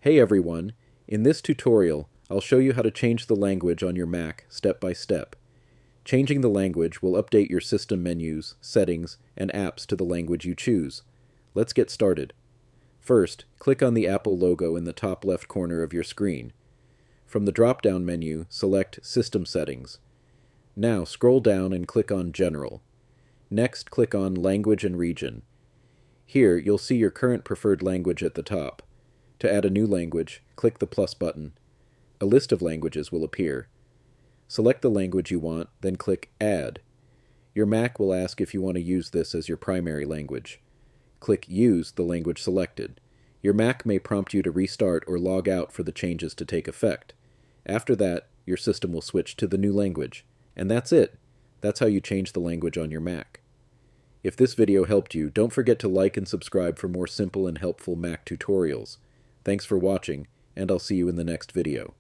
Hey everyone! In this tutorial, I'll show you how to change the language on your Mac step by step. Changing the language will update your system menus, settings, and apps to the language you choose. Let's get started. First, click on the Apple logo in the top left corner of your screen. From the drop-down menu, select System Settings. Now scroll down and click on General. Next, click on Language and Region. Here, you'll see your current preferred language at the top. To add a new language, click the plus button. A list of languages will appear. Select the language you want, then click Add. Your Mac will ask if you want to use this as your primary language. Click Use the language selected. Your Mac may prompt you to restart or log out for the changes to take effect. After that, your system will switch to the new language. And that's it. That's how you change the language on your Mac. If this video helped you, don't forget to like and subscribe for more simple and helpful Mac tutorials. Thanks for watching, and I'll see you in the next video.